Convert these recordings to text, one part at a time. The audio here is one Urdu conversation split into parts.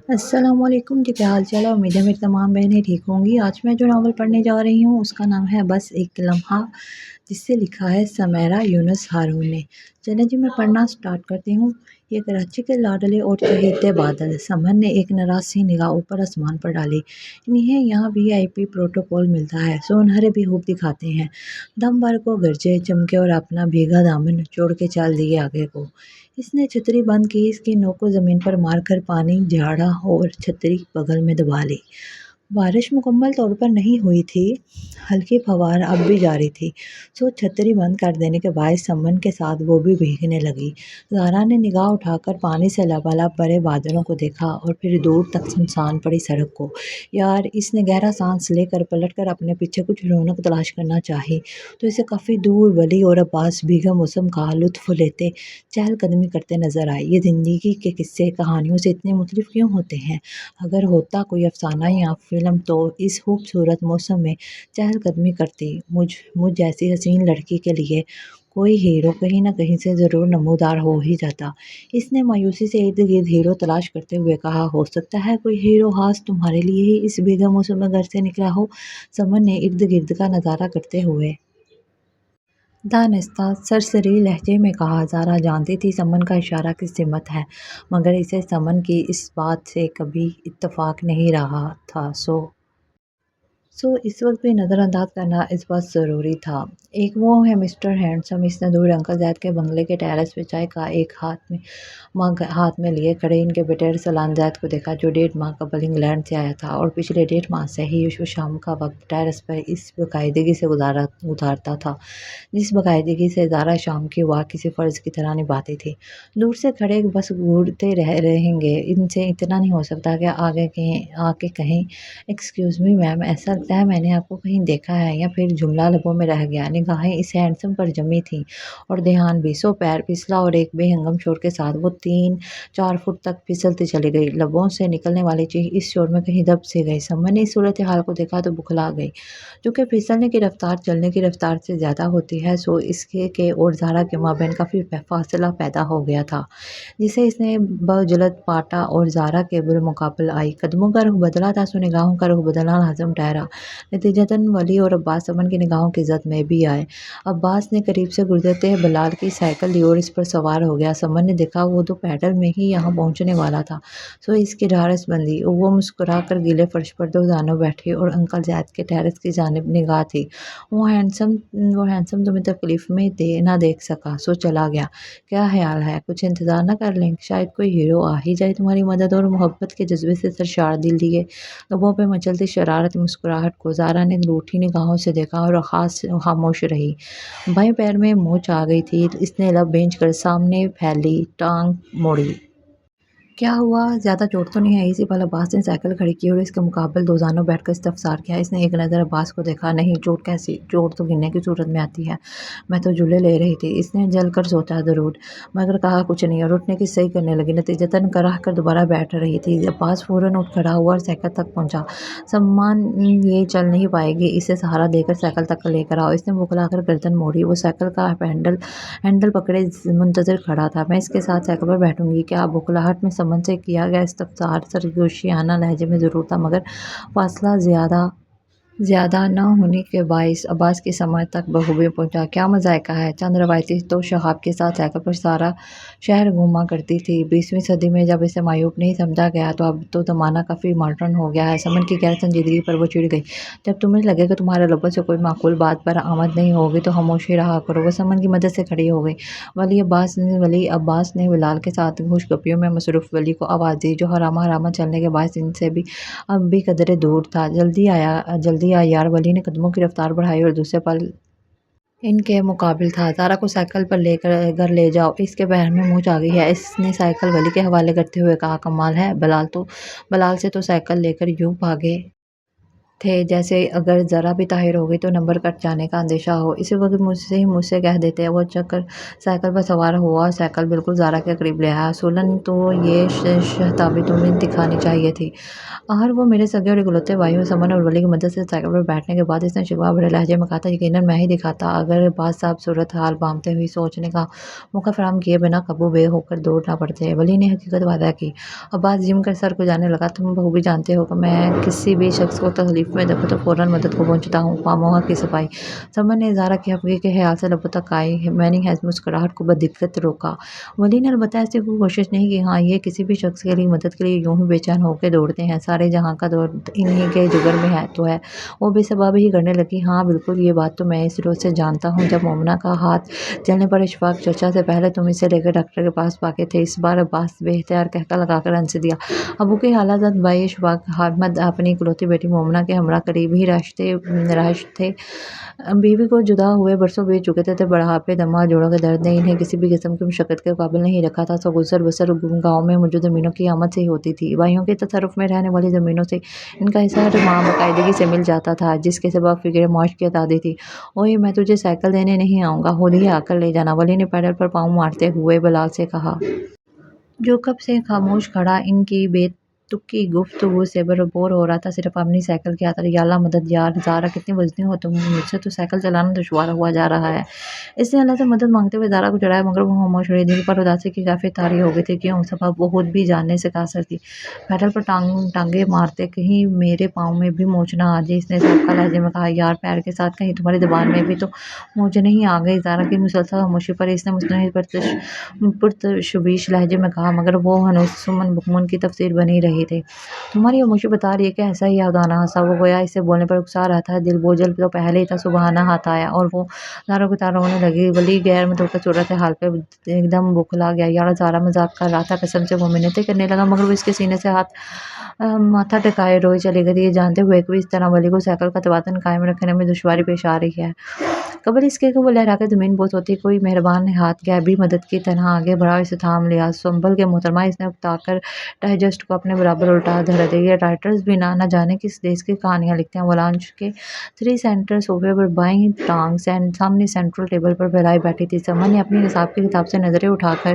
السلام علیکم جی، کیا حال چال ہے؟ امید ہے میری تمام بہنیں ٹھیک ہوں گی۔ آج میں جو ناول پڑھنے جا رہی ہوں اس کا نام ہے بس ایک لمحہ، جس سے لکھا ہے سمیرہ یونس ہارون نے۔ چلیں جی، میں پڑھنا سٹارٹ کرتی ہوں۔ یہ کراچی کے لاڈلے اور چہیتے بادل۔ سمن نے ایک ناراض سی نگاہ اوپر آسمان پر ڈالی۔ انہیں یہاں VIP پروٹوکول ملتا ہے، سونہرے بھی خوب دکھاتے ہیں۔ دم بھر کو گرجے چمکے اور اپنا بھیگا دامن چھوڑ کے چل دیے آگے کو۔ اس نے چھتری بند کی، اس کی نوک کو زمین پر مار کر پانی جھاڑا اور چھتری بغل میں دبا لی۔ بارش مکمل طور پر نہیں ہوئی تھی، ہلکی فوار اب بھی جاری تھی، سو چھتری بند کر دینے کے باعث سمن کے ساتھ وہ بھی بھیگنے لگی۔ زہرا نے نگاہ اٹھا کر پانی سے لبالب بھرے بادلوں کو دیکھا اور پھر دور تک سنسان پڑی سڑک کو۔ یار، اس نے گہرا سانس لے کر پلٹ کر اپنے پیچھے کچھ رونق تلاش کرنا چاہی تو اسے کافی دور ولی اور عباس بھیگا موسم کا لطف لیتے چہل قدمی کرتے نظر آئے۔ یہ زندگی کے قصے کہانیوں سے اتنے مختلف کیوں ہوتے ہیں؟ اگر ہوتا کوئی افسانہ یا فلم تو اس خوبصورت موسم میں چہل قدمی کرتی مجھ جیسی حسین لڑکی کے لیے کوئی ہیرو کہیں نہ کہیں سے ضرور نمودار ہو ہی جاتا۔ اس نے مایوسی سے ارد گرد ہیرو تلاش کرتے ہوئے کہا، ہو سکتا ہے کوئی ہیرو خاص تمہارے لیے ہی اس بھیگا موسم میں گھر سے نکلا ہو۔ سمن نے ارد گرد کا نظارہ کرتے ہوئے دانستہ سرسری لہجے میں کہا۔ زہرا جانتی تھی سمن کا اشارہ کس سمت ہے، مگر اسے سمن کی اس بات سے کبھی اتفاق نہیں رہا تھا، سو اس وقت بھی نظر انداز کرنا اس بات ضروری تھا۔ ایک وہ ہے مسٹر ہینڈسم۔ اس نے دور انکل زید کے بنگلے کے ٹیرس پہ چائے کا ایک مگ ہاتھ میں لیے کھڑے ان کے بیٹے ارسلان زید کو دیکھا، جو 1.5 ماہ قبل انگلینڈ سے آیا تھا اور پچھلے 1.5 ماہ سے ہی وہ شام کا وقت ٹیرس پر اس باقاعدگی سے گزارتا تھا جس باقاعدگی سے زہرا شام کی واک کسی فرض کی طرح نبھاتی تھی۔ دور سے کھڑے بس گھورتے رہیں گے، ان سے اتنا نہیں ہو سکتا کہ آ کے کہیں، ایکسکیوز می میم، ایسا لگتا ہے میں نے آپ کو کہیں دیکھا ہے، یا پھر جملہ لبوں میں رہ گیا۔ نگاہیں اس ہینڈسم پر جمی تھیں اور دھیان بھی، سو پیر پھسلا اور ایک بے ہنگم شور کے ساتھ وہ 3-4 فٹ تک پھسلتی چلی گئی۔ لبوں سے نکلنے والی چیخ اس شور میں کہیں دب سی گئی۔ سمن نے اس صورتحال کو دیکھا تو بکھلا گئی۔ چونکہ پھسلنے کی رفتار چلنے کی رفتار سے زیادہ ہوتی ہے، سو اس کے اور زہرا کے مابین کافی فاصلہ پیدا ہو گیا تھا، جسے اس نے بجلد پاٹا اور زہرا کے بالمقابل آئی قدموں کا رخ بدلا تھا، سو نگاہوں کا رخ بدلنا لازم ٹھہرا۔ نتیجتاً ولی اور عباس سمن کی نگاہوں کی زد میں بھی آئے۔ عباس نے قریب سے گزرتے بلال کی سائیکل لی اور اس پر سوار ہو گیا۔ سمن نے دیکھا وہ تو پیدل میں ہی یہاں پہنچنے والا تھا، سو اس کی ڈھارس بندی۔ وہ مسکرا کر گیلے فرش پر دو زانوں بیٹھی اور انکل زید کے ٹیرس کی جانب نگاہ تھی۔ وہ ہینڈسم تمہیں تکلیف میں نہ دیکھ سکا، سو چلا گیا۔ کیا خیال ہے کچھ انتظار نہ کر لیں؟ شاید کوئی ہیرو آ ہی جائے تمہاری مدد۔ اور محبت کے جذبے سے سرشار دل لیے لبوں پہ مچلتی شرارت مسکراہٹ کو زہرا نے روٹھی نگاہوں سے دیکھا اور خاموش رہی۔ بائیں پیر میں موچ آ گئی تھی، اس نے لب بھینچ کر سامنے پھیلی ٹانگ موڑی۔ کیا ہوا؟ زیادہ چوٹ تو نہیں آئی؟ اسی پل عباس نے سائیکل کھڑی کی اور اس کے مقابل دو زانوں بیٹھ کر استفسار کیا۔ اس نے ایک نظر عباس کو دیکھا۔ نہیں، چوٹ کیسی؟ چوٹ تو گرنے کی صورت میں آتی ہے، میں تو جھولے لے رہی تھی۔ اس نے جل کر سوچا ضرور، مگر کہا کچھ نہیں اور اٹھنے کی صحیح کرنے لگی، نتیجتاً کرا کر دوبارہ بیٹھ رہی تھی۔ عباس فوراً اٹھ کھڑا ہوا اور سائیکل تک پہنچا۔ سمان، یہ چل نہیں پائے گی، اسے سہارا دے کر سائیکل تک لے کر آؤ۔ اس نے بکھلا کر گردن موڑی۔ وہ سائیکل کا ہینڈل پکڑے منتظر کھڑا تھا۔ میں اس کے ساتھ سائیکل پر بیٹھوں گی کیا؟ بکھلاہٹ میں سمن سے کیا گیا استفسار سرگوشیانہ لہجے میں ضرور تھا، مگر فاصلہ زیادہ نہ ہونے کے باعث عباس کی سمجھ تک بخوبی پہنچا۔ کیا مذائقہ ہے! چند روایتی توشیحات کے ساتھ سائیکل پر سارا شہر گھوما کرتی تھی۔ 20ویں صدی میں جب اسے معیوب نہیں سمجھا گیا تو اب تو زمانہ کافی ماڈرن ہو گیا ہے۔ سمن کی غیر سنجیدگی پر وہ چڑ گئی۔ جب تمہیں لگے کہ تمہارے لبوں سے کوئی معقول بات برآمد نہیں ہوگی تو خاموش ہی رہا کرو۔ وہ سمن کی مدد سے کھڑی ہو گئی۔ ولی عباس نے بلال کے ساتھ گوشت گپیوں میں مصروف ولی کو آواز دی، جو حرامہ چلنے کے باعث ان سے اب بھی قدرے دور تھا۔ جلدی آ یار! ولی نے قدموں کی رفتار بڑھائی اور دوسرے پل ان کے مقابل تھا۔ زہرا کو سائیکل پر گھر لے جاؤ، اس کے پیر میں موچ آ گئی ہے۔ اس نے سائیکل ولی کے حوالے کرتے ہوئے کہا۔ کمال ہے، بلال سے تو سائیکل لے کر یوں بھاگے تھے جیسے اگر ذرا بھی طاہر ہو گئی تو نمبر کٹ جانے کا اندیشہ ہو۔ اسی وقت مجھ سے کہہ دیتے۔ وہ چکر سائیکل پر سوار ہوا، سائیکل بالکل زارا کے قریب لے آیا۔ اصولاً تو یہ شہتابی تمہیں دکھانی چاہیے تھی۔ اور وہ میرے سگے اور اکلوتے بھائیوں سمن اور ولی کی مدد سے سائیکل پر بیٹھنے کے بعد اس نے شکوہ بھرے لہجے میں کہا تھا، یقیناً میں ہی دکھاتا اگر باز صاحب صورت حال بامتے ہوئی سوچنے کا موقع فراہم کیے بنا قابو بے ہو کر دوڑ نہ پڑتے۔ ولی نے حقیقت وعدہ کی۔ عباس جم کر سر کھجانے لگا۔ تم بخوبی جانتے ہو کہ میں کسی بھی شخص کو تکلیف میں دیکھوں تو فوراً مدد کو پہنچتا ہوں۔ خواہ کی صفائی۔ سمن نے اظہار خفگی کے خیال سے لبوں تک آئی مینی ہیز مسکراہٹ کو بدقت روکا۔ ولی نے البتہ ایسی کوئی کوشش نہیں کی۔ ہاں، یہ کسی بھی شخص کے لیے مدد کے لیے یوں ہی بے چین ہو کے دوڑتے ہیں۔ سارے جہاں کا درد انہی کے جگر میں ہے تو ہے۔ وہ بے سبب ہی کرنے لگی۔ ہاں بالکل، یہ بات تو میں اس روز سے جانتا ہوں جب مومنہ کا ہاتھ جلنے پر اشفاق چچا سے پہلے تم اسے لے کر ڈاکٹر کے پاس بھاگے تھے۔ اس بار عباس بے اختیار قہقہ لگا کر ہنس دیا۔ ابو کے حالہ زد بھائی اشفاق احمد اپنی اکلوتی بیٹی مومنہ کے ہمراہ قریب ہی رہائش تھے۔ بیوی کو جدا ہوئے برسوں بیت چکے تھے۔ بڑھاپے، دمہ جوڑوں کے درد نے انہیں کسی بھی قسم کی مشقت کے قابل نہیں رکھا تھا۔ سو گزر بسر گاؤں میں موجود زمینوں کی آمد سے ہی ہوتی تھی۔ بھائیوں کے تصرف میں رہنے والی زمینوں سے ان کا حصہ ہر ماہ باقاعدگی سے مل جاتا تھا، جس کے سبب فکر معاش کی اتحادی تھی۔ اوئے، میں تجھے سائیکل دینے نہیں آؤں گا، خود ہی آ کر لے جانا، ولی نے پیڈل پر پاؤں مارتے ہوئے بلال سے کہا۔ جو کب سے خاموش کھڑا ان کی بے تکی گفتگو سے بور ہو رہا تھا، صرف اپنی سائیکل کی خاطر۔ یا اللہ مدد یا زارا، کتنی وزنی ہو تم، مجھ سے تو سائیکل چلانا دشوار ہوا جا رہا ہے۔ اس نے اللہ سے مدد مانگتے ہوئے زارا کو چڑھایا، مگر وہ خاموش رہی۔ دل پر اداسی کی کیفیت طاری ہو گئی تھی۔ کیوں؟ سبب وہ خود بھی جاننے سے قاصر تھی۔ پیڈل پر ٹانگیں مارتے کہیں میرے پاؤں میں بھی موچ نہ آ جائے، اس نے سابقہ لہجے میں کہا۔ یار پیر کے ساتھ کہیں تمہاری زبان میں بھی تو موچ نہیں آ گئی؟ زارا کی مسلسل خاموشی پر اس نے مستعد پرتشویش لہجے میں کہا، مگر وہ ہنوز سمن بکمن کی تفسیر بن رہی تھی۔ تمہاری خاموشی بتا رہی ہے کہ ایسا ہی یادانہ ہنسا وہ، گویا اس سے بولنے پر اکسا رہا تھا۔ دل بوجھل تو پہلے ہی تھا، سبحانہ ہاتھ آیا اور وہ زارا کو تار رونے لگی۔ ولی غیر متوقع صورت حال پہ ایک دم بوکھلا گیا۔ یار زارا مذاق کر رہا تھا، قسم سے وہ منتیں کرنے لگا، مگر وہ اس کے سینے سے ماتھا ٹکائے روئے چلی گئی، یہ جانتے ہوئے کہ اس طرح ولی کو سائیکل کا توازن قائم رکھنے میں دشواری پیش آ رہی ہے۔ قبل اس کے کہ وہ لہرا کے زمین بوس ہوتی، کوئی مہربان ہاتھ غیبی مدد کی طرح آگے بڑھا اور اسے تھام لیا۔ سنبھل کے محترمہ، اس نے اکتا کر ڈائجسٹ کو اپنے برابر الٹا دھر دیا۔ یہ رائٹرز بھی نہ جانے کس دیس کی کہانیاں لکھتے ہیں۔ وہ لاؤنج کے 3 سیٹر صوفے پر بائیں ٹانگ سامنے سینٹرل ٹیبل پر پھیلائی بیٹھی تھی۔ سمن نے اپنی نصاب کی کتاب سے نظریں اٹھا کر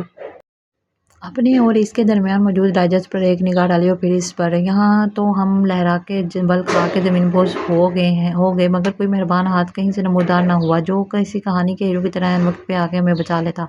اپنی اور اس کے درمیان موجود ڈائجسٹ پر ایک نگاہ ڈالی اور پھر اس پر۔ یہاں تو ہم لہرا کے بل کھا کے زمین بوس ہو گئے، مگر کوئی مہربان ہاتھ کہیں سے نمودار نہ ہوا جو کسی کہانی کے ہیرو کی طرح عین وقت پہ آ کے ہمیں بچا لیتا۔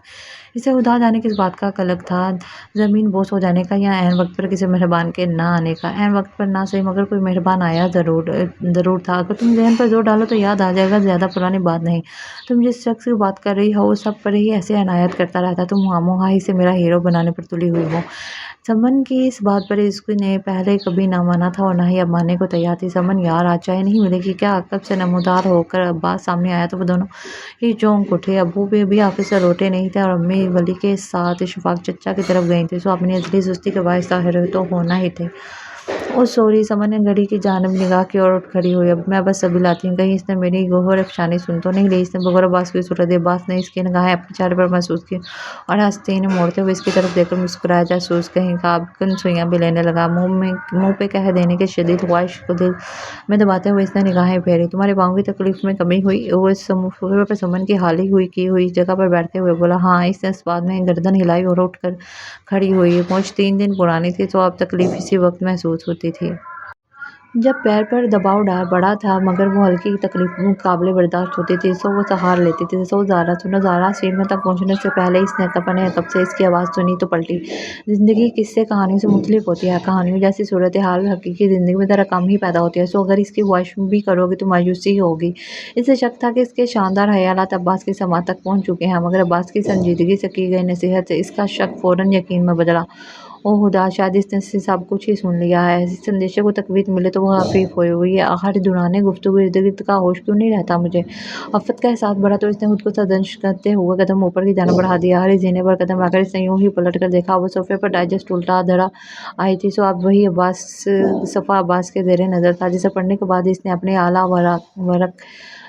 اسے خدا جانے کس بات کا قلق تھا، زمین بوس ہو جانے کا یا عین وقت پر کسی مہربان کے نہ آنے کا۔ عین وقت پر نہ صحیح، مگر کوئی مہربان آیا ضرور تھا۔ اگر تم ذہن پر زور ڈالو تو یاد آ جائے گا، زیادہ پرانی بات نہیں۔ تم جس شخص کی بات کر رہی ہو وہ سب پر ہی ایسے عنایت کرتا رہتا، تم خواہ اسے میرا ہیرو بنانے پر تلی ہوئی ہو۔ سمن کی اس بات پر اس نے پہلے کبھی نہ مانا تھا اور نہ ہی اب ماننے کو تیار تھی۔ سمن، یار آج چائے نہیں ملے گی کیا؟ کب سے نمودار ہو کر عباس سامنے آیا تو وہ دونوں ہی چونک اٹھے۔ ابو بھی آفس سے لوٹے نہیں تھے اور امی ولی کے ساتھ اشفاق چچا کی طرف گئی تھیں، سو اپنی ازلی سستی کے باعث طاہر تو ہونا ہی تھے۔ اوہ سوری، سمن نے گھڑی کی جانب نگاہ کی اور اٹھ کھڑی ہوئی۔ اب میں بس ابھی لاتی ہوں، کہیں اس نے میری گوہر افشانی سن تو نہیں لی۔ اس نے بغیر عباس کی صورت دی۔ عباس نے اس کی نگاہیں اپنے چہرے پر محسوس کی اور ہنستے انہیں موڑتے ہوئے اس کی طرف دیکھ کر مسکرایا۔ جاسوس کہیں کا ابکن سوئیاں بھی لینے لگا۔ منہ پہ کہہ دینے کی شدید خواہش کو دل میں دباتے ہوئے اس نے نگاہیں پھیری۔ تمہارے پاؤں کی تکلیف میں کمی ہوئی؟ وہ اس صوفے پر سمن کی حالی کی ہوئی جگہ پر بیٹھتے ہوئے بولا۔ ہاں، اس نے اس بات میں گردن ہلائی اور اٹھ کر کھڑی ہوئی۔ مچھ 3 دن پرانی تھی، تو اب تکلیف اسی وقت محسوس ہوتی تھی جب پیر پر دباؤ بڑا تھا، مگر وہ ہلکی تکلیف قابل برداشت ہوتی تھی، سو وہ سہار لیتی تھی۔ سنو زارا، سیڑھیوں تک پہنچنے سے پہلے اس نے اپنے کب سے اس کی آواز سنی تو پلٹی۔ زندگی قصے کہانیوں سے مختلف ہوتی ہے، کہانیوں جیسی صورتحال حقیقی زندگی میں ذرا کم ہی پیدا ہوتی ہے، سو اگر اس کی خواہش بھی کرو گی تو مایوسی ہوگی۔ اسے شک تھا کہ اس کے شاندار خیالات عباس کی سماعت تک پہنچ چکے ہیں، مگر عباس کی سنجیدگی سے کی گئی نصیحت سے اس کا شک فوراً یقین میں بدلا۔ اوہ خدا، شاید اس نے سب کچھ ہی سن لیا ہے۔ اس اندیشے کو تقویت ملے تو وہ خفیف ہوئی۔ آخر دوران گفتگو ارد گرد کا ہوش کیوں نہیں رہتا مجھے؟ آفت کا احساس بڑھا تو اس نے خود کو سرزنش کرتے ہوئے قدم اوپر کی جانب بڑھا دیا۔ آخری زینے پر قدم رکھ کر اس نے یوں ہی پلٹ کر دیکھا۔ وہ صوفے پر ڈائجسٹ الٹا دھرا آئی تھی، سو اب وہی صفحہ عباس کے زیر نظر تھا، جسے پڑھنے کے بعد اس نے اپنے اعلیٰ ورق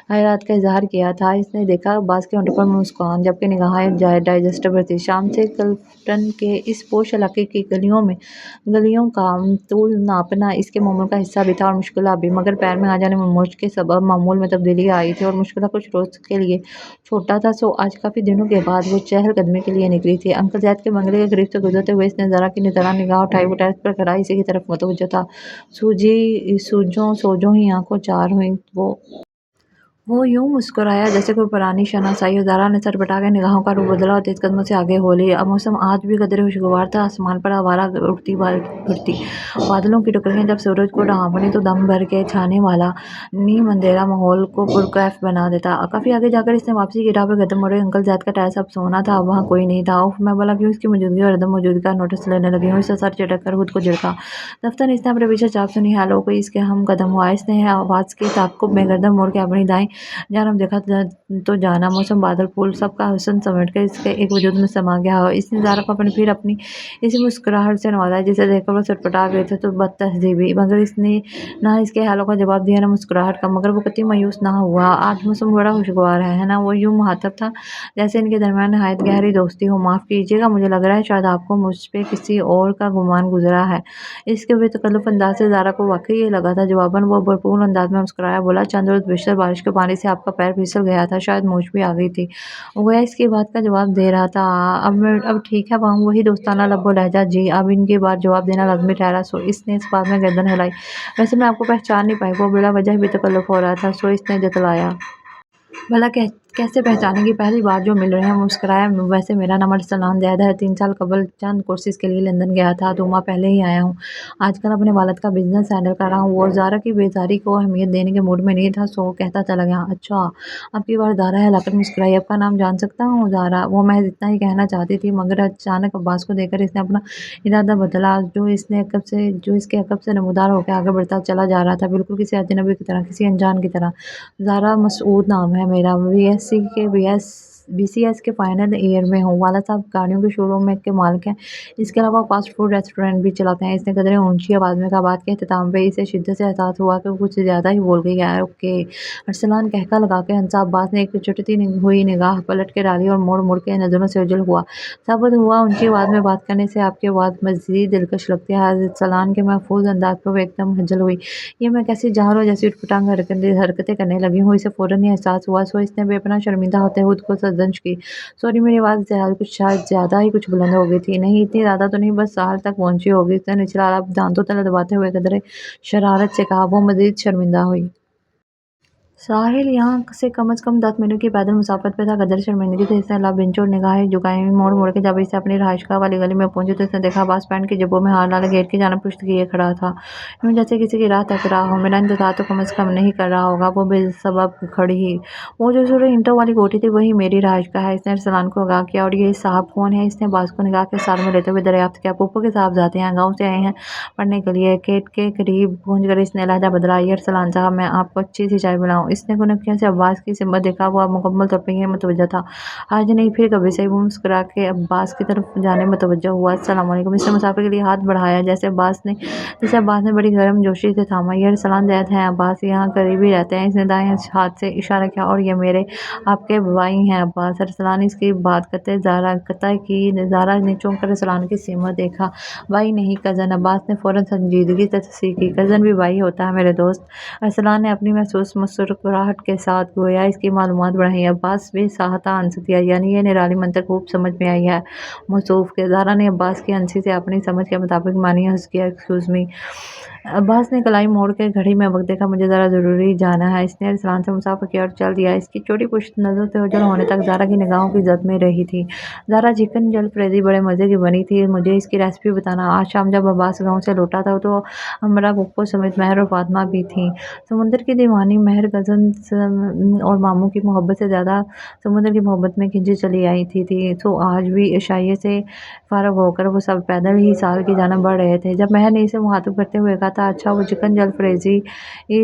حیرت کا اظہار کیا تھا۔ اس نے دیکھا عباس کے ہونٹوں پر مسکان، جبکہ نگاہیں ڈائجسٹ پر تھیں۔ شام سے کلفٹن کے اس پوش علاقے کی گلیوں کا طول ناپنا اس کے معمول کا حصہ بھی تھا اور مشکلات بھی، مگر پیر میں آ جانے موج کے سبب معمول میں تبدیلی آئی تھی اور مشکلات کچھ روز کے لیے چھوٹا تھا۔ سو آج کافی دنوں کے بعد وہ چہل قدمی کے لیے نکلی تھی۔ انکل زید کے بنگلے کے قریب سے گزرتے ہوئے اس نے ذرا کی طرح نگاہ اٹھائی۔ وہ ٹیرس پر کھڑا اسی کی طرف متوجہ تھا۔ سوجوں ہی آنکھیں چار ہوئیں۔ وہ یوں مسکرایا جیسے کوئی پرانی شناسائی ہو۔ زہرا نے سر پٹا کے نگاہوں کا رخ بدلا اور تیز قدموں سے آگے ہو لی۔ موسم آج بھی قدرے خوشگوار تھا۔ آسمان پر آوارہ اڑتی پھرتی بادلوں کی ٹکڑیاں جب سورج کو ڈھانپیں تو دم بھر کے چھانے والا نیم اندھیرا ماحول کو پرکیف بنا دیتا۔ کافی آگے جا کر اس نے واپسی کی راہ پر قدم موڑے۔ انکل زید کا ٹیرس اب سونا تھا، اب وہاں کوئی نہیں تھا۔ اف، میں بھلا کیوں اس کی موجودگی اور عدم موجودگی کا نوٹس لینے لگی ہوں؟ اس نے سر جھٹک کر خود کو جھڑکا۔ دفتر اس نے اپنے پیچھے چاپ سنی۔ ہیلو، کوئی اس کے ہم قدم ہوا۔ اس نے آواز کے تعاقب میں گردن موڑ کے اپنی دائیں جانب دیکھا تو جانا موسم، بادل، پھول، سب کا حسن سمیٹ کر اس کے ایک وجود میں سما گیا ہو۔ اس نے زہرا کو پھر اپنی اسی مسکراہٹ سے نوازا جسے دیکھ کر وہ سٹپٹا گئی تھی، تو بد تہذیبی، مگر اس نے نہ اس کے ہیلو کا جواب دیا نہ مسکراہٹ کا۔ مگر وہ قطعی مایوس نہ ہوا۔ آج موسم بڑا خوشگوار ہے نا؟ وہ یوں مخاطب تھا جیسے ان کے درمیان نہایت گہری دوستی ہو۔ معاف کیجیے گا، مجھے لگ رہا ہے شاید آپ کو مجھ پہ کسی اور کا گمان گزرا ہے۔ اس کے بے تکلف انداز سے زہرا کو واقعی یہ لگا تھا۔ جواباً وہ بھرپور انداز میں مسکرایا، بولا، چند روز بیشتر بارش کے پانی سے آپ کا پیر پھسل گیا تھا، شاید موچ بھی آ گئی تھی۔ وہ گویا اس کی بات کا جواب دے رہا تھا۔ اب ٹھیک ہے، وہی دوستانہ لب و لہجہ۔ جی، اب ان کی بات جواب دینا لازمی ٹھہرا۔ سو اس نے اس بات میں گردن ہلائی، ویسے میں آپ کو پہچان نہیں پائی۔ وہ بلا وجہ بے تکلف ہو رہا تھا، سو اس نے جتلایا، بھلا کیسے پہچانیں گی، پہلی بار جو مل رہے ہیں۔ وہ مسکرایا، ویسے میرا نام ارسلان زید ہے، 3 سال قبل چند کورسز کے لیے لندن گیا تھا، 2 ماہ پہلے ہی آیا ہوں۔ آج کل اپنے والد کا بزنس ہینڈل کر رہا ہوں۔ وہ زہرا کی بیزاری کو اہمیت دینے کے موڈ میں نہیں تھا، سو کہتا چلا گیا، اچھا، اب کی بار زہرا ہلاکت مسکرائی، آپ کا نام جان سکتا ہوں؟ زہرا، وہ محض اتنا ہی کہنا چاہتی تھی، مگر اچانک عباس کو دیکھ کر اس نے اپنا ارادہ بدلا۔ جو اس کے عقب سے نمودار ہو کے آگے بڑھتا چلا جا رہا تھا، بالکل کسی اجنبی کی طرح، کسی انجان کی طرح۔ زہرا، مسعود نام ہے میرا، بی سی ایس کے فائنل ایئر میں ہوں۔ والد صاحب گاڑیوں کے شو روم کے مالک ہیں، اس کے علاوہ فاسٹ فوڈ ریسٹورینٹ بھی چلاتے ہیں۔ اس نے قدرے اونچی آواز میں کہا۔ بات کے اختتام پہ اسے شدت سے احساس ہوا کہ وہ کچھ زیادہ ہی بول گئی ہے۔ اوکے، ارسلان کہکا لگا کے ہنسا۔ عباس نے ایک چٹتی ہوئی نگاہ پلٹ کے ڈالی اور موڑ کے نظروں سے اوجھل ہوا۔ ثابت ہوا اونچی آواز میں بات کرنے سے آپ کی آواز مزید دلکش لگتی ہے۔ ارسلان کے محفوظ انداز پہ وہ ایک دم ہجل ہوئی۔ یہ میں کیسی جانوروں جیسی اٹھ پٹانگ حرکتیں کرنے لگی ہوں؟ اسے فوراً یہ احساس ہوا، سو اس نے بے پناہ شرمندہ ہوتے ہوئے خود کو سرزنش کی، سوری، میری آواز شاید زیادہ ہی کچھ بلند ہو گئی تھی۔ نہیں، اتنی زیادہ تو نہیں، بس ساحل تک پہنچی ہوگی۔ اس نے نچلا لب دانتوں تلے دباتے ہوئے قدرے شرارت سے کہا۔ وہ مزید شرمندہ ہوئی۔ ساحل یہاں سے کم از کم 10 منٹ کی پیدل مسافت پہ تھا۔ قدر شرمندگی سے اس نے لب انچوڑ نگاہیں جھکائیں۔ موڑ کے جب اسے اپنی رہائش گاہ والی گلی میں پہنچی تو اس نے دیکھا عباس پینٹ کی جیبوں میں ہاتھ ڈالے گیٹ کی جانب پشت کیے کھڑا تھا، یوں جیسے کسی کی راہ تک رہا ہو۔ میرا انتظار تو کم از کم نہیں کر رہا ہوگا؟ وہ بے سبب کھڑی ہی۔ وہ جو سورج اینٹوں والی کوٹھی تھی وہی میری رہائش گاہ ہے، اس نے ارسلان کو آگاہ کیا۔ اور یہ صاحب کون ہے؟ اس نے عباس کو نگاہ کے ساتھ میں لیتے ہوئے دریافت کیا۔ پھپھو کے صاحبزادے ہیں، گاؤں سے آئے ہیں پڑھنے کے لیے۔ گیٹ کے قریب پہنچ کر اس نے لہجہ بدلا، یہ ارسلان صاحب، میں آپ کو اچھی سی چائے پلاؤں؟ اس نے گونکیوں سے عباس کی سمت دیکھا، وہ اب مکمل طور پر یہ متوجہ تھا، آج نہیں پھر کبھی سے۔ وہ مسکرا کے عباس کی طرف جانب متوجہ ہوا، السلام علیکم۔ اس نے مسافر کے لیے ہاتھ بڑھایا جسے عباس نے بڑی گرم جوشی سے تھاما۔ یہ ارسلان زید ہیں عباس، یہاں قریب ہی رہتے ہیں۔ اس نے دائیں ہاتھ سے اشارہ کیا، اور یہ آپ کے بھائی ہیں عباس۔ ارسلان اس کی بات قطع کی۔ زہرا نے چونک کر ارسلان کی سمت دیکھا، بھائی نہیں، کزن۔ عباس نے فوراً سنجیدگی سے تصحیح کی، کزن بھی بھائی ہوتا ہے میرے دوست۔ ارسلان نے اپنی محسوس مسکراہٹ کے ساتھ گویا اس کی معلومات بڑھائیں۔ عباس بھی ساہتہ ہنس دیا، یعنی یہ نرالی منطق خوب سمجھ میں آئی ہے موصوف کے۔ زہرا نے عباس کی ہنسی سے اپنی سمجھ کے مطابق معنی عرض کیا، ایکسکیوز می۔ عباس نے کلائی موڑ کے گھڑی میں وقت دیکھا، مجھے ذرا ضروری جانا ہے۔ اس نے ارسلان سے مصافحہ کیا اور چل دیا۔ اس کی چوٹی پشت نظروں سے اوجھل ہونے تک زہرا کی نگاہوں کی زد میں رہی تھی۔ زہرا، چکن جل فریزی بڑے مزے کی بنی تھی، مجھے اس کی ریسیپی بتانا۔ آج شام جب عباس گاؤں سے لوٹا تھا تو ہمراہ پھپھو سمیت مہر اور فاطمہ بھی تھیں۔ سمندر کی دیوانی مہر کزن اور ماموں کی محبت سے زیادہ سمندر کی محبت میں کھنچی چلی آئی تھی۔ تو آج بھی عشائیے سے فارغ ہو کر وہ سب پیدل ہی ساحل کی جانب بڑھ رہے تھے، جب مہر نے اسے مخاطب کرتے ہوئے کہا، تھا۔ اچھا وہ چکن جلد فریزی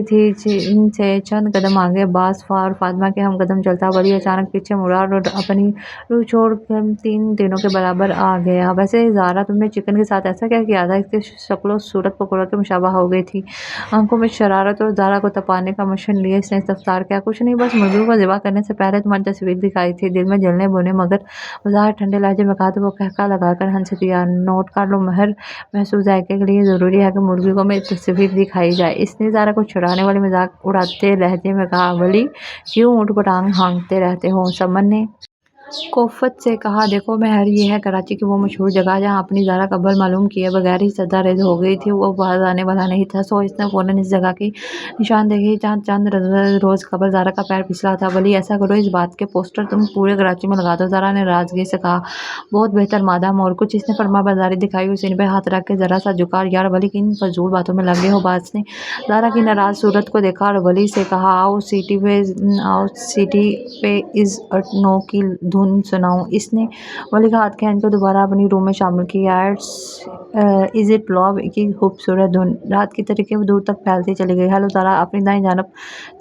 تھی۔ ان سے چند قدم آگے عباس اور فاطمہ کے ہم قدم چلتا ولی اچانک پیچھے مڑا اور اپنی روح چھوڑ کر تین دنوں کے برابر آ گیا۔ ویسے زہرا تم نے چکن کے ساتھ ایسا کیا کیا تھا؟ اس کی شکل و صورت پکوڑوں کے مشابہ ہو گئی تھی۔ آنکھوں میں شرارت اور زہرا کو تپانے کا مشن لیے اس نے استفسار کیا۔ کچھ نہیں، بس مرغی کو ذبح کرنے سے پہلے تمہاری تصویر دکھائی تھی، دل میں جلنے بھونے مگر بظاہر ٹھنڈے لہجے میں کہا تو وہ قہقہہ لگا کر ہنس دیا۔ نوٹ کر لو مہر، محسوس ذائقے کے لیے ضروری ہے کہ مرغی کو میری تصویر دکھائی جائے۔ اس نے زہرا کو چھڑانے والی مذاق اڑاتے لہجے میں کہا۔ ولی کیوں اونٹ پٹانگ ہانکتے رہتے ہو؟ سمن نے کوفت سے کہا۔ دیکھو مہر، یہ ہے کراچی کی وہ مشہور جگہ جہاں اپنی زہرا قبر معلوم کیے بغیر ہی سدا ریز ہو گئی تھی۔ وہ باز آنے والا نہیں تھا، سو اس نے فوراً اس جگہ کی نشاندہی جہاں چند روز قبل زہرا کا پیر پھسلا تھا۔ ولی ایسا کرو، اس بات کے پوسٹر تم پورے کراچی میں لگا دو، زہرا نے ناراضگی سے کہا۔ بہت بہتر مادام، اور کچھ؟ اس نے فرما برداری دکھائی اور سینے پہ ہاتھ رکھ کے ذرا سا جھکا۔ یار ولی کن فضول باتوں میں لگے ہو؟ باز نے زہرا کی ناراض صورت کو دیکھا اور ولی سے کہا۔ آؤ سیٹی پہ از اٹ نو کی دھن سناؤں۔ اس نے ولی کا ہاتھ کھینچ کر دوبارہ اپنی روح میں شامل کیا۔ از اٹ لو کی خوبصورت دھن رات کی تاریکی میں دور تک پھیلتی چلی گئی۔ ہیلو زہرا، اپنی دائیں جانب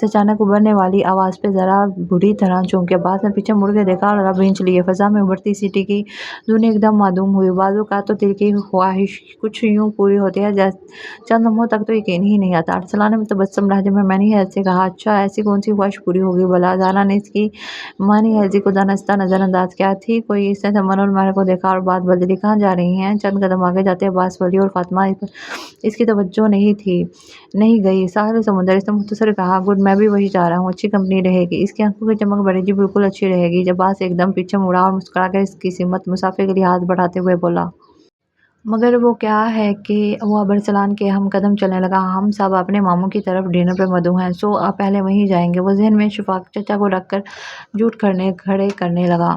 سے اچانک ابھرنے والی آواز پہ ذرا بری طرح چونکے۔ عباس نے پیچھے مڑ کے دیکھا اور لب انچ لیے۔ فضا میں ابھرتی سیٹی کی دھن ایک دم معدوم ہوئی۔ بعض اوقات تو دل کی خواہش کچھ یوں پوری ہوتی ہے چند لمحوں تک تو یقین ہی نہیں آتا۔ ارسلان نے متبسم لہجے میں معنی خیال سے کہا۔ اچھا، ایسی کون سی خواہش پوری ہوگی بھلا؟ زہرا نے اس کی معنی خیالی کو دانستہ نظر انداز کیا۔ تھی کوئی؟ اس نے سمن اور مہر کو دیکھا اور بات بدلی۔ کہاں جا رہی ہیں؟ چند قدم آگے جاتے عباس، ولی اور فاطمہ پر اس کی توجہ نہیں گئی۔ ساحل سمندر، اس نے مختصر کہا۔ گڈ، میں بھی وہی چاہ رہا ہوں، اچھی کمپنی رہے گی۔ اس کی آنکھوں کی چمک بڑھی۔ جی بالکل اچھی رہے گی۔ عباس ایک دم پیچھے مڑا اور مسکرا کر اس کی سمت مصافحے کے لیے ہاتھ بڑھاتے ہوئے بولا۔ مگر وہ کیا ہے کہ وہ اب ارسلان کے ہم قدم چلنے لگا۔ ہم سب اپنے ماموں کی طرف ڈنر پہ مدعو ہیں، سو آپ پہلے وہیں جائیں گے۔ وہ ذہن میں شفاق چچا کو رکھ کر جھوٹ کھڑے کرنے لگا۔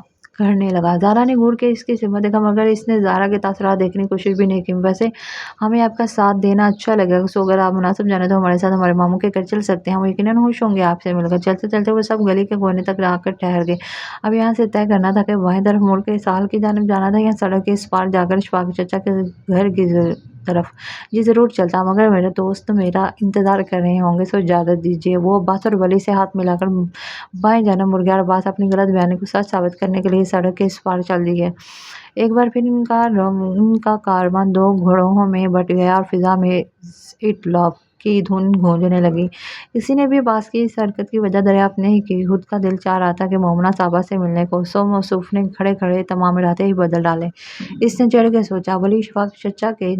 زہرا نے گھور کے اس کی سمت دیکھا مگر اس نے زہرا کے تاثرات دیکھنے کی کوشش بھی نہیں کی۔ ویسے ہمیں آپ کا ساتھ دینا اچھا لگے گا، سو اگر آپ مناسب جانیں تو ہمارے ساتھ ہمارے ماموں کے گھر چل سکتے ہیں۔ وہ یقیناً خوش ہوں گے آپ سے مل کر۔ چلتے چلتے وہ سب گلی کے کونے تک آ کر ٹھہر گئے۔ اب یہاں سے طے کرنا تھا کہ بائیں طرف مڑ کے ساحل کی جانب جانا تھا یا سڑک کے اس پار جا کر شفاق چچا کے گھر کی طرف۔ جی ضرور چلتا، مگر میرے دوست میرا انتظار کر رہے ہوں گے، سو اجازت دیجیے۔ وہ عباس اور ولی سے ہاتھ ملا کر بائیں جانب مڑ گیا اور عباس اپنی غلط بیانی کو سچ ثابت کرنے کے لیے سڑک کے اس پار چل دیے۔ ایک بار پھر ان کا کارواں دو گروہوں میں بٹ گیا اور فضا میں از اٹ لو کی دھن گونجنے لگی۔ کسی نے بھی عباس کی اس حرکت کی وجہ دریافت نہیں کی۔ خود کا دل چاہ رہا تھا کہ مومنہ صاحبہ سے ملنے کو، سو موصوف نے کھڑے کھڑے تمام ارادے ہی بدل ڈالے۔ اس نے چڑھ کے سوچا، ولی شفاق چچا کے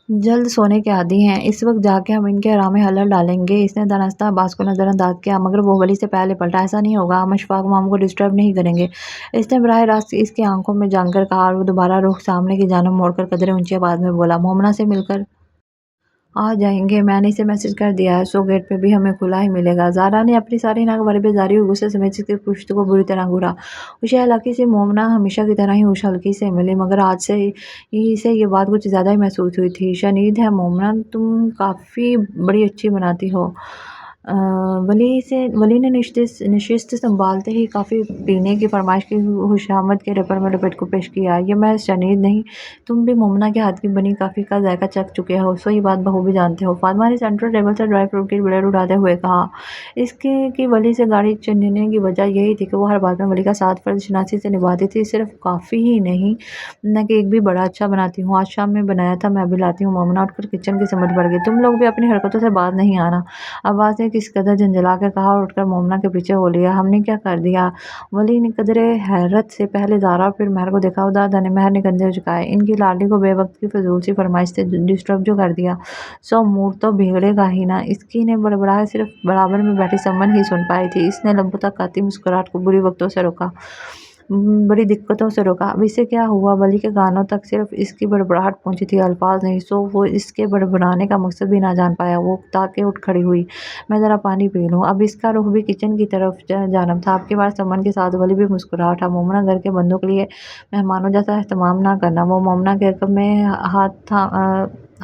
جلد سونے کے عادی ہیں، اس وقت جا کے ہم ان کے آرام میں خلل ڈالیں گے۔ اس نے دانستہ عباس کو نظر انداز کیا مگر وہ ولی سے پہلے پلٹا۔ ایسا نہیں ہوگا، ہم اشفاق ماموں کو ڈسٹرب نہیں کریں گے، اس نے براہ راست اس کی آنکھوں میں جھانک کر کہا اور وہ دوبارہ رخ سامنے کی جانب موڑ کر قدرے اونچی آواز میں بولا۔ مومنہ سے مل کر آ جائیں گے، میں نے اسے میسج کر دیا ہے، سو گیٹ پہ بھی ہمیں کھلا ہی ملے گا۔ زہرا نے اپنی ساری ناگواری بیزاری اور غصے سمیت اس کی پشت کو بری طرح گھورا۔ خوشی حلاکی سے مومنہ ہمیشہ کی طرح ہی خوش حلقی سے ملی مگر آج سے اسے یہ بات کچھ زیادہ ہی محسوس ہوئی تھی۔ شنید ہے مومنہ، تم کافی بڑی اچھی بناتی ہو۔ ولی نے نشست سنبھالتے ہی کافی پینے کی فرمائش کی خوشامد کے ریپر میں لپیٹ کو پیش کیا۔ یہ محض شنید نہیں، تم بھی مومنہ کے ہاتھ کی بنی کافی کا ذائقہ چکھ چکے ہو، سو یہ بات بخوبی جانتے ہو۔ فاطمہ نے سینٹرل ٹیبل سے ڈرائی فروٹ کی بلیڈ اٹھاتے ہوئے کہا۔ اس کی ولی سے گاڑی چننے کی وجہ یہی تھی کہ وہ ہر بات میں ولی کا ساتھ فرض شناسی سے نبھاتی تھی۔ صرف کافی ہی نہیں، نہ کہ ایک بھی بڑا اچھا بناتی ہوں، آج شام میں بنایا تھا، میں بھی لاتی ہوں۔ مومنہ اٹھ کر کچن کی سمت بڑھ گئی۔ تم لوگ بھی اپنی حرکتوں سے باز نہیں آنا، عباس نے کس قدر جھنجھلا کے کہا اور اٹھ کر مومنہ کے پیچھے ہو لیا۔ ہم نے کیا کر دیا؟ ولی نے قدرے حیرت سے پہلے زہرا اور پھر مہر کو دیکھا۔ مہر نے کندھے اچکائے۔ ان کی لاڈلی کو بے وقت کی فضول سی فرمائش سے ڈسٹرب جو کر دیا، سو موڈ تو بگڑے گا ہی نا۔ اس کی نے بڑبڑائے صرف برابر میں بیٹھی سمن ہی سن پائی تھی۔ اس نے لبوں تک آتی مسکراہٹ کو بڑی دقتوں سے روکا۔ اب اسے کیا ہوا؟ ولی کے کانوں تک صرف اس کی بڑبڑاہٹ پہنچی تھی، الفاظ نہیں، سو وہ اس کے بڑبڑانے کا مقصد بھی نہ جان پایا۔ وہ اکتا کے اٹھ کھڑی ہوئی۔ میں ذرا پانی پی لوں۔ اب اس کا رخ بھی کچن کی جانب تھا۔ اب کی بار سمن کے ساتھ ولی بھی مسکرا اٹھا۔ مومنہ، گھر کے بندوں کے لیے مہمانوں جیسا اہتمام نہ کرنا۔ وہ مومنہ کے رقبے میں ہاتھ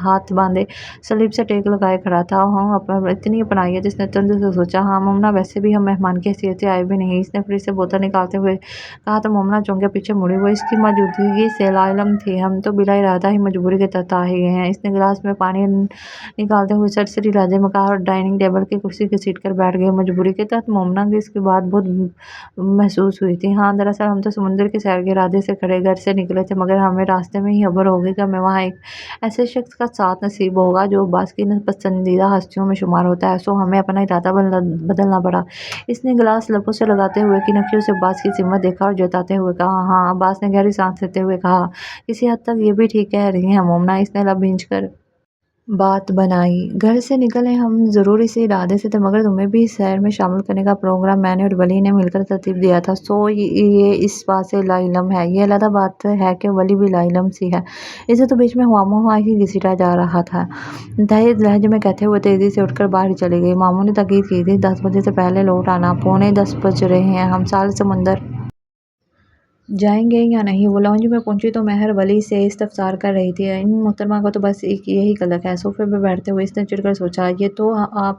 ہاتھ باندھے سلیب سے ٹیک لگائے کھڑا تھا۔ ہاں اتنی اپنائیت، جس نے تند سے سوچا۔ ہاں مومنا ویسے بھی ہم مہمان کی حیثیت سے آئے بھی نہیں، اس نے فریج سے بوتل نکالتے ہوئے کہا تو مومنا چونک کے پیچھے مڑی۔ وہ اس کی موجودگی سے لاعلم تھی۔ ہم تو بلا ارادہ ہی مجبوری کے تحت آ ہی گئے ہیں، اس نے گلاس میں پانی نکالتے ہوئے سرسری لہجے میں کہا اور ڈائننگ ٹیبل کی کرسی گھسیٹ کر بیٹھ گئے۔ مجبوری کے تحت مومنا کی اس کی بات بہت محسوس ہوئی تھی۔ ہاں دراصل ہم تو سمندر کی سیر کے ارادے سے گھر سے نکلے تھے، مگر ہمیں راستے میں ہی خبر ہو گئی کہ ہمیں وہاں ایک ایسے شخص کا ساتھ نصیب ہوگا جو عباس کی پسندیدہ ہستیوں میں شمار ہوتا ہے، سو ہمیں اپنا ارادہ بدلنا پڑا۔ اس نے گلاس لبوں سے لگاتے ہوئے کنکھیوں سے عباس کی سمت دیکھا اور جتاتے ہوئے کہا۔ ہاں عباس نے گہری سانس لیتے ہوئے کہا۔ کسی حد تک یہ بھی ٹھیک کہہ رہی ہیں مومنا، اس نے لب بھینچ کر بات بنائی۔ گھر سے نکلے ہم ضرور اسی ارادے سے تھے، مگر تمہیں بھی اس سیر میں شامل کرنے کا پروگرام میں نے اور ولی نے مل کر ترتیب دیا تھا، سو یہ اس بات سے لاعلم ہے۔ یہ علیحدہ بات ہے کہ ولی بھی لاعلم سی ہے۔ اسے تو بیچ میں ہوا ہی گھسیٹا جا رہا تھا، تیز لہجے میں کہتے ہوئے تیزی سے اٹھ کر باہر چلی گئی۔ ماموں نے تاکید کی تھی 10 بجے سے پہلے لوٹ آنا۔ 9:45 بج رہے ہیں، ہم سال سمندر جائیں گے یا نہیں؟ وہ لاؤنج میں پہنچی تو مہر ولی سے استفسار کر رہی تھی۔ ان محترمہ کو تو بس یہی قلق ہے۔ صوفے پہ بیٹھتے ہوئے اس نے چڑھ کر سوچا، یہ تو آپ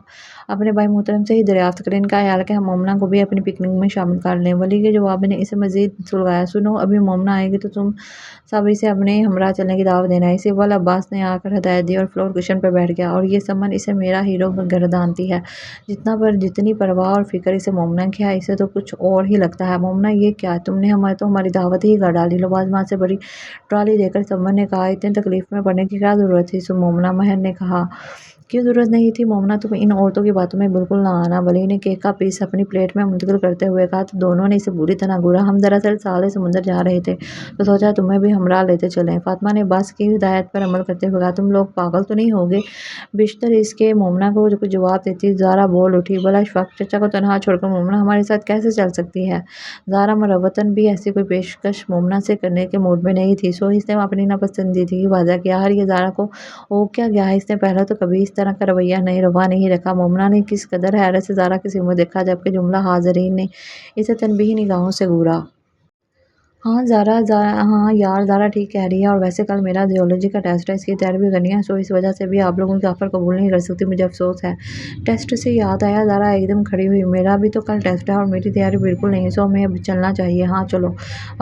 اپنے بھائی محترم سے ہی دریافت کریں، ان کا خیال ہے کہ ہم مومنا کو بھی اپنی پکنک میں شامل کر لیں۔ ولی کے جواب نے اسے مزید سلگایا۔ سنو، ابھی مومنا آئے گی تو تم سب اسے اپنے ہمراہ چلنے کی دعوت دینا۔ اسی وقت عباس نے آ کر ہدایت دی اور فلور کشن پہ بیٹھ گیا۔ اور یہ سمن اسے میرا ہیرو گردانتی ہے، جتنی پرواہ اور فکر اسے مومنا کی ہے، اسے تو کچھ اور ہی لگتا ہے۔ مومنا یہ کیا، تم نے ہماری دعوت ہی گھر ڈالی۔ لوازمات سے بڑی ٹرالی دے کر سمن نے کہا۔ اتنی تکلیف میں پڑنے کی کیا ضرورت تھی مومنا؟ مہر نے کہا۔ کیوں ضرورت نہیں تھی مومنا، تم ان عورتوں کی باتوں میں بالکل نہ آنا۔ ولی نے کیک کا پیس اپنی پلیٹ میں منتقل کرتے ہوئے کہا تو دونوں نے اسے بری طرح گھورا۔ ہم دراصل سالے سمندر جا رہے تھے تو سوچا تمہیں بھی ہمراہ لیتے چلیں۔ فاطمہ نے عباس کی ہدایت پر عمل کرتے ہوئے کہا۔ تم لوگ پاگل تو نہیں ہو گئے؟ بیشتر اس کے مومنا کو کچھ جواب دیتی زارا بول اٹھی۔ بلا اشفاق، چچا کو تنہا چھوڑ کر مومنا ہمارے ساتھ کیسے چل سکتی ہے؟ زارا مروتاً بھی ایسی کوئی پیشکش مومنا سے کرنے کے موڈ میں نہیں تھی، سو اس نے اپنی ناپسندیدگی واضح کیا۔ ہر یہ زارا کو ہو کیا گیا ہے، اس نے پہلے تو کبھی اس طرح کا رویہ روا نہیں رکھا۔ مومنا نے کس قدر حیرت سے زارا کی سمت دیکھا، جبکہ جملہ حاضرین نے اسے تنبیہی نگاہوں سے گھورا۔ ہاں یار زارا ٹھیک کہہ رہی ہے، اور ویسے کل میرا زیولوجی کا ٹیسٹ ہے، اس کی تیاری بھی کرنی ہے، سو اس وجہ سے بھی آپ لوگ ان کے آفر قبول نہیں کر سکتی، مجھے افسوس ہے۔ ٹیسٹ سے یاد آیا، زارا ایک دم کھڑی ہوئی۔ میرا بھی تو کل ٹیسٹ ہے اور میری تیاری بالکل نہیں، سو ہمیں اب چلنا چاہیے۔ ہاں چلو۔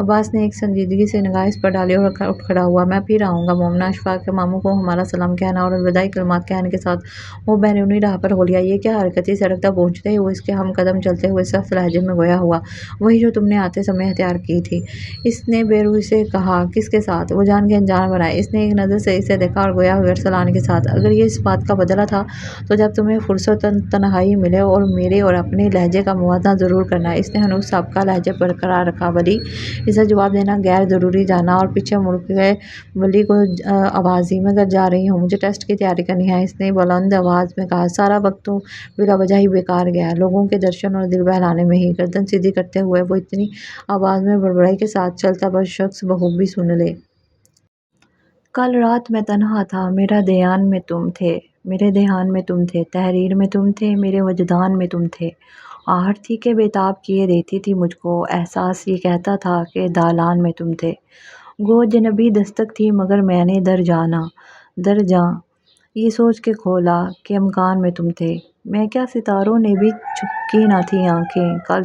عباس نے ایک سنجیدگی سے نگاہ اس پر ڈالی اور اٹھ کھڑا ہوا۔ میں پھر آؤں گا مومنا۔ اشفاق کے ماموں کو ہمارا سلام کہنا اور الوداعی کلمات کہنے کے ساتھ وہ بیرونی راہ پر ہو لیا۔ یہ کیا حرکت تھی؟ سڑک تک پہنچتے ہی وہ اس کے ہم قدم چلتے ہوئے سخت لہجے میں گویا ہوا، وہی جو تم نے آتے سمے اختیار کی تھی۔ اس نے بے روحی سے کہا۔ کس کے ساتھ؟ وہ جان کے انجان بنائے۔ اس نے ایک نظر سے اسے دیکھا اور گویا ارسلان کے ساتھ۔ اگر یہ اس بات کا بدلہ تھا تو جب تمہیں فرصت تنہائی ملے اور میرے اور اپنے لہجے کا موازنہ ضرور کرنا۔ اس نے ہنوز سابقہ لہجہ برقرار رکھا۔ ولی اسے جواب دینا غیر ضروری جانا اور پیچھے مڑ کے ولی کو آواز دی، میں گھر جا رہی ہوں، مجھے ٹیسٹ کی تیاری کرنی ہے۔ اس نے بلند آواز میں کہا۔ سارا وقت تو بلا وجہ ہی بیکار گیا، لوگوں کے درشن اور دل بہلانے میں ہی۔ گردن سیدھی کرتے ہوئے وہ اتنی آواز میں بڑبڑائی کے ساتھ چلتا شخص بخوبی سن لے۔ کل رات میں تنہا تھا، میرے دھیان میں تم تھے، تحریر میں تم تھے، میرے وجدان میں تم تھے۔ آہٹ تھی کہ بے تاب کیے دیتی تھی مجھ کو، احساس یہ کہتا تھا کہ دالان میں تم تھے۔ گو جنبی دستک تھی مگر میں نے در جاں یہ سوچ کے کھولا کہ امکان میں تم تھے۔ میں کیا ستاروں نے بھی چھپکی نہ تھی آنکھیں، کل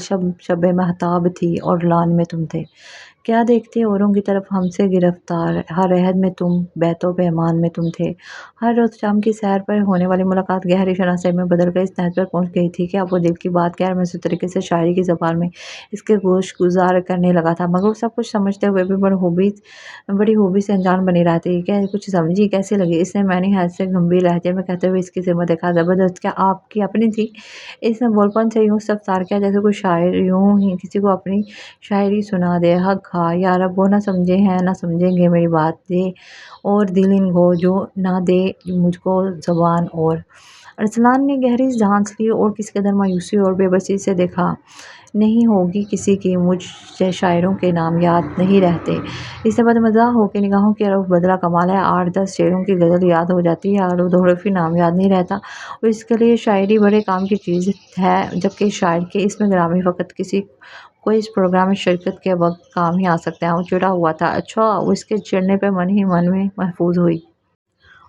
شب مہتاب تھی اور لان میں تم تھے۔ کیا دیکھتے اوروں کی طرف ہم سے گرفتار، ہر عہد میں تم، بیت و پیمان میں تم تھے۔ ہر روز شام کی سیر پر ہونے والی ملاقات گہری شناسی میں بدل کر اس نتیجے پر پہنچ گئی تھی کہ اب وہ دل کی بات غیر محسوس طریقے سے شاعری کی زبان میں اس کے گوش گزار کرنے لگا تھا، مگر وہ سب کچھ سمجھتے ہوئے بھی بڑی خوبی سے انجان بنی رہتی۔ کیا کچھ سمجھی؟ کیسی لگی؟ اس نے معنی حیث سے گمبھیر لہجے میں کہتے ہوئے اس کی سمت دیکھا۔ زبردست، کیا آپ کی اپنی تھی؟ اس نے بول پن سے یوں استفسار کیا جیسے کوئی شاعر یوں ہی کسی کو اپنی شاعری سنا دے۔ حق ہا یا رب، وہ نہ سمجھے ہیں نہ سمجھیں گے میری بات، دے اور دل ان کو جو نہ دے مجھ کو زبان اور۔ ارسلان نے گہری سانس لی اور کس قدر مایوسی اور بے بسی سے دیکھا۔ نہیں ہوگی کسی کی مجھ شاعروں کے نام یاد نہیں رہتے۔ اس سے بدمزاح ہو کے نگاہوں کی رخ بدلا۔ کمال ہے، 8-10 شعروں کی غزل یاد ہو جاتی ہے، آلود حرفی نام یاد نہیں رہتا، اور اس کے لیے شاعری بڑے کام کی چیز ہے، جبکہ شاعر کے اسم گرامی فقط کسی کو اس پروگرام میں شرکت کے وقت کام ہی آ سکتے ہیں۔ وہ چڑا ہوا تھا۔ اچھا، وہ اس کے چڑھنے پہ من ہی من میں محفوظ ہوئی۔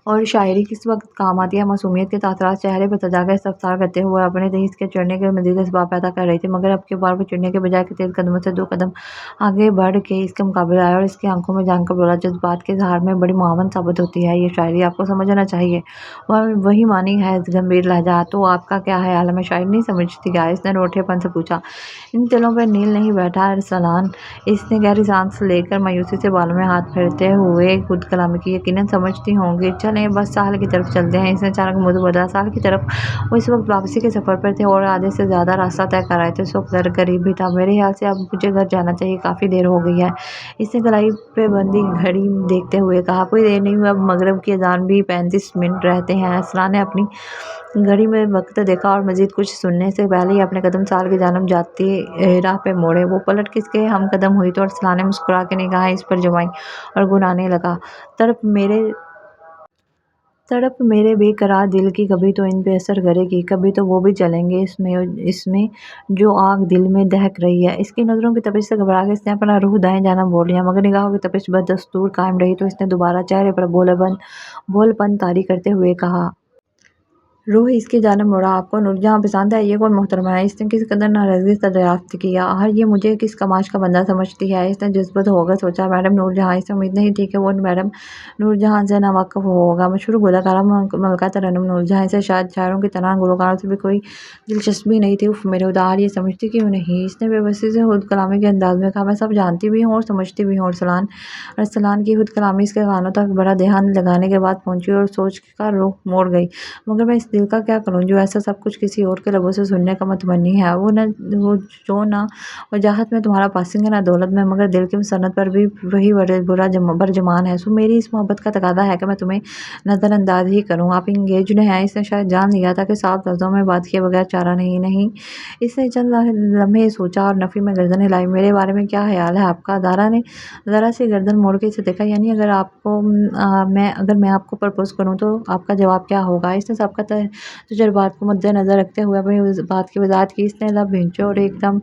اور شاعری کس وقت کام آتی ہے؟ معصومیت کے تاثرات چہرے پر سجا کر استفسار کرتے ہوئے اپنے دل کے چڑھنے کے مزید اسباب پیدا کر رہی تھی، مگر اب کی بار وہ چڑھنے کے بجائے تیز قدموں سے 2 قدم آگے بڑھ کے اس کے مقابلے آیا اور اس کی آنکھوں میں جان کر بولا، جذبات کے اظہار میں بڑی معاون ثابت ہوتی ہے یہ شاعری، آپ کو سمجھنا چاہیے۔ وہی مانی ہے گمبھیر لہجہ، تو آپ کا کیا خیال ہے؟ میں شاعری نہیں سمجھتی کیا؟ اس نے روٹھے پن سے پوچھا۔ ان دلوں پر نیل نہیں بیٹھا ارسلان، اس نے گہری سانس لے کر مایوسی سے بالوں میں ہاتھ پھیرتے ہوئے خود کلامی کی۔ یقیناً سمجھتی ہوں گی، چلیں بس ساحل کی طرف چلتے ہیں۔ اس نے اچانک موضوع بدلا، ساحل کی طرف۔ وہ اس وقت واپسی کے سفر پر تھے اور آدھے سے زیادہ راستہ طے کر آئے تھے۔ صبح گھر قریب ہی تھا، میرے خیال سے اب مجھے گھر جانا چاہیے، کافی دیر ہو گئی ہے۔ اس نے گلائی پہ بندھی گھڑی دیکھتے ہوئے کہا، کوئی دیر نہیں ہوئی، اب مغرب کی اذان بھی 35 منٹ رہتے ہیں۔ ارسلان نے اپنی گھڑی میں وقت دیکھا اور مزید کچھ سننے سے پہلے ہی اپنے قدم ساحل کی جانب جاتی راہ پہ موڑے۔ وہ پلٹ کے اس کے ہم قدم ہوئی تو ارسلان نے مسکرا کے نگاہیں اس پر جمائیں اور گنانے لگا، تڑپ میرے بے قرار دل کی کبھی تو ان پہ اثر کرے گی، کبھی تو وہ بھی چلیں گے اس میں جو آگ دل میں دہک رہی ہے۔ اس کی نظروں کی تپش سے گھبرا کے اس نے اپنا رخ دائیں جانب موڑ لیا، مگر نگاہوں کی تپش بدستور قائم رہی تو اس نے دوبارہ چہرے پر بھول پن طاری کرتے ہوئے کہا، روح اس کی جانب موڑا، آپ کو نورجہاں پسند ہے؟ یہ کون محترمہ ہے؟ اس نے کس قدر ناراضگی سے دریافت کیا، آخر یہ مجھے کس کماش کا بندہ سمجھتی ہے؟ اس نے جذبت ہو کر سوچا، میڈم نورجہاں، اسے امید نہیں تھی کہ وہ میڈم نورجہاں سے ناواقف ہوگا۔ مشہور گلوکارہ ملکہ ترنم نورجہاں، اسے شاید شاعروں کی طرح گلوکاروں سے بھی کوئی دلچسپی نہیں تھی۔ اف میرے خدا، یہ سمجھتی کیوں نہیں؟ اس نے بے بسی سے خود کلامی کے انداز میں کہا، میں سب جانتی بھی ہوں اور سمجھتی بھی ہوں ارسلان کی خود کلامی اس کے کانوں تک بڑا دھیان لگانے کے بعد پہنچی اور سوچ کر رخ موڑ گئی، مگر میں اس دل کا کیا کروں جو ایسا سب کچھ کسی اور کے لبوں سے سننے کا متمنی ہے؟ وہ جو نہ وجاہت میں تمہارا پاسنگ ہے، نہ دولت میں، مگر دل کی مسنت پر بھی وہی برجمان ہے۔ سو میری اس محبت کا تقاضا ہے کہ میں تمہیں نظر انداز ہی کروں۔ آپ انگیجڈ ہیں؟ اس نے شاید جان لیا تھا کہ صاف لفظوں میں بات کیے بغیر چارہ نہیں۔ اس نے چند لمحے سوچا اور نفی میں گردن ہلائی۔ میرے بارے میں کیا خیال ہے آپ کا؟ دارا نے ذرا سی گردن موڑ کے اسے دیکھا، یعنی اگر میں آپ کو پرپوز کروں تو آپ کا جواب کیا ہوگا؟ اس نے سابقہ تجربات کو مد نظر رکھتے ہوئے اپنی بات کی وضاحت کی۔ اس نے لب بھینچے اور ایک دم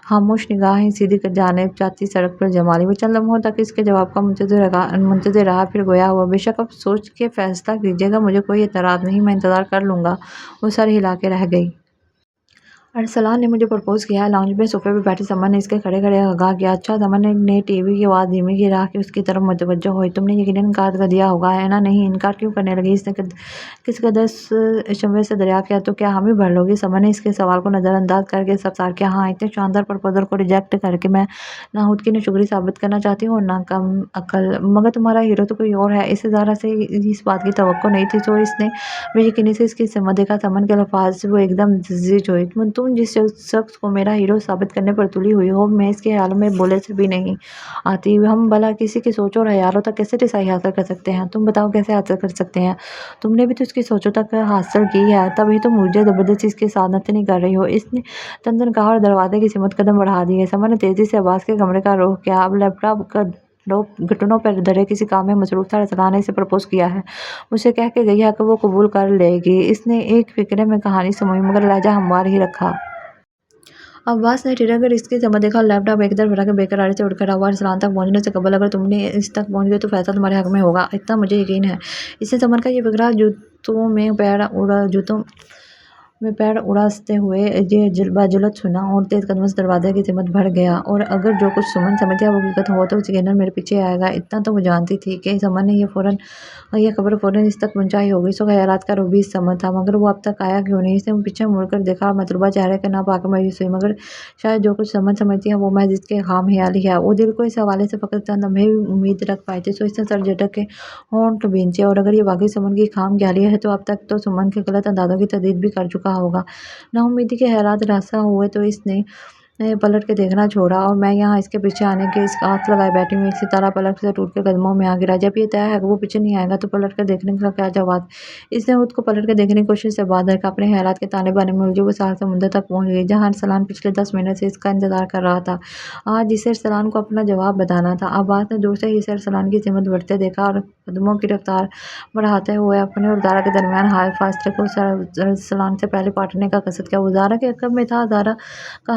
خاموش نگاہیں سیدھی جانب جاتی سڑک پر جما لی۔ وہ چند لمحوں تک اس کے جواب کا منتظر رہا، پھر گویا ہوا، بے شک اب سوچ کے فیصلہ کیجیے گا، مجھے کوئی اعتراض نہیں، میں انتظار کر لوں گا۔ وہ سر ہلا کے رہ گئی۔ ارسلان نے مجھے پرپوز کیا ہے، لاؤنج میں صوفے پہ بیٹھی سمن نے اس کے کھڑے کھڑے آگاہ کیا۔ اچھا، سمن نے ٹی وی کی آواز دھیمی کی، راہ اس کی طرف متوجہ ہوئی، تم نے یقیناً انکار کر دیا ہوگا، ہے نا؟ نہیں، انکار کیوں کرنے لگی؟ اس نے کس قدر شبہ سے دریافت کیا، تو کیا ہم ہی بھر لوگی؟ سمن نے اس کے سوال کو نظر انداز کر کے استفسار کیا، ہاں، اتنے شاندار پرپوزل کو ریجیکٹ کر کے میں نہ خود کی ناشکری ثابت کرنا چاہتی ہوں اور نہ کم عقل، مگر تمہارا ہیرو تو کوئی اور ہے۔ اسے ذرا سے اس بات کی توقع نہیں تھی، سو اس نے بے یقینی سے اس کی سمت دیکھا۔ سمن کے الفاظ سے وہ ایک دم زج ہوئی، تم جس شخص کو میرا ہیرو ثابت کرنے پر تلی ہوئی ہو، میں اس کے خیالوں میں بولے سے بھی نہیں آتی۔ ہم بھلا کسی کی سوچوں اور خیالوں تک کیسے رسائی حاصل کر سکتے ہیں؟ تم بتاؤ کیسے حاصل کر سکتے ہیں؟ تم نے بھی تو اس کی سوچوں تک حاصل کی ہے، تب ہی تو مجھے زبردستی اس کے ساتھ نتنی کر رہی ہو۔ اس نے تندن کہا اور دروازے کی سمت قدم بڑھا دیے۔ سمن نے تیزی سے عباس کے کمرے کا رخ کیا، اب لیپ ٹاپ کا گھٹنوں پر دھرے کسی کام میں مصروف تھا۔ ارسلان نے اسے پرپوز کیا ہے، مجھے کہہ کے گئی ہے کہ وہ قبول کر لے گی۔ اس نے ایک فکرے میں کہانی سموئی، مگر لہجہ ہموار ہی رکھا۔ عباس نے ٹھٹک کر اس کی سمت دیکھا اور لیپ ٹاپ ایک طرف رکھ کے بے قراری سے اٹھ کھڑا ہوا۔ ارسلان تک پہنچنے سے قبل اگر تم نے اس تک پہنچ گئے تو فیصلہ تمہارے حق میں ہوگا، اتنا مجھے یقین ہے۔ اس نے سمن کا یہ فکرہ جوتوں میں پیر اڑاستے ہوئے باجلد سنا اور تیز قدموں سے دروازے کی سمت بڑھ گیا، اور اگر جو کچھ سمن سمجھتی ہے وہ حقیقت ہو تو یقیناً میرے پیچھے آئے گا، اتنا تو وہ جانتی تھی کہ سمن نے یہ خبر فوراً اس تک پہنچائی ہوگی۔ سو خیالات کا روح بھی اس سمت تھا، مگر وہ اب تک آیا کیوں نہیں؟ اس نے پیچھے مڑ کر دیکھا اور مطلوبہ چہرے کو نہ پا کے مایوس ہوئی، مگر شاید جو کچھ سمن سمجھتی ہے وہ محض اس کی خام خیالی ہے۔ وہ دل کو اس حوالے سے فقط چند لمحے امید رکھ پائی تھی، سو اس نے سر جھٹک کے ہونٹ بھینچے، اور اگر یہ واقعی سمن کی خام خیالی ہے تو اب تک تو سمن کے غلط اندازوں کی تردید بھی کر چکا ہوگا۔ نا امیدی کے خیالات راسا ہوئے تو اس نے پلٹ کے دیکھنا چھوڑا، اور میں یہاں اس کے پیچھے آنے کے آس لگائے بیٹھی ہوں۔ ایک ستارہ پلک سے ٹوٹ کے قدموں میں آ گرا۔ جب یہ طے ہے کہ وہ پیچھے نہیں آئے گا تو پلٹ کر دیکھنے کا کیا جواز؟ اس نے خود کو پلٹ کر دیکھنے کی کوشش سے باز رکھا، اپنے خیالات کے تانے بانے میں الجھی وہ ساحل سمندر تک پہنچ گئی جہاں ارسلان پچھلے 10 منٹ سے اس کا انتظار کر رہا تھا۔ آج اسے ارسلان کو اپنا جواب بتانا تھا۔ عباس نے دور سے ہی اسے ارسلان کی سمت بڑھتے دیکھا اور قدموں کی رفتار بڑھاتے ہوئے اپنے اور زارا کے درمیان حائل فاصلے کو ارسلان سے پہلے پاٹنے کا قصد کیا۔ وہ زارا کے عقب میں تھا، زارا کا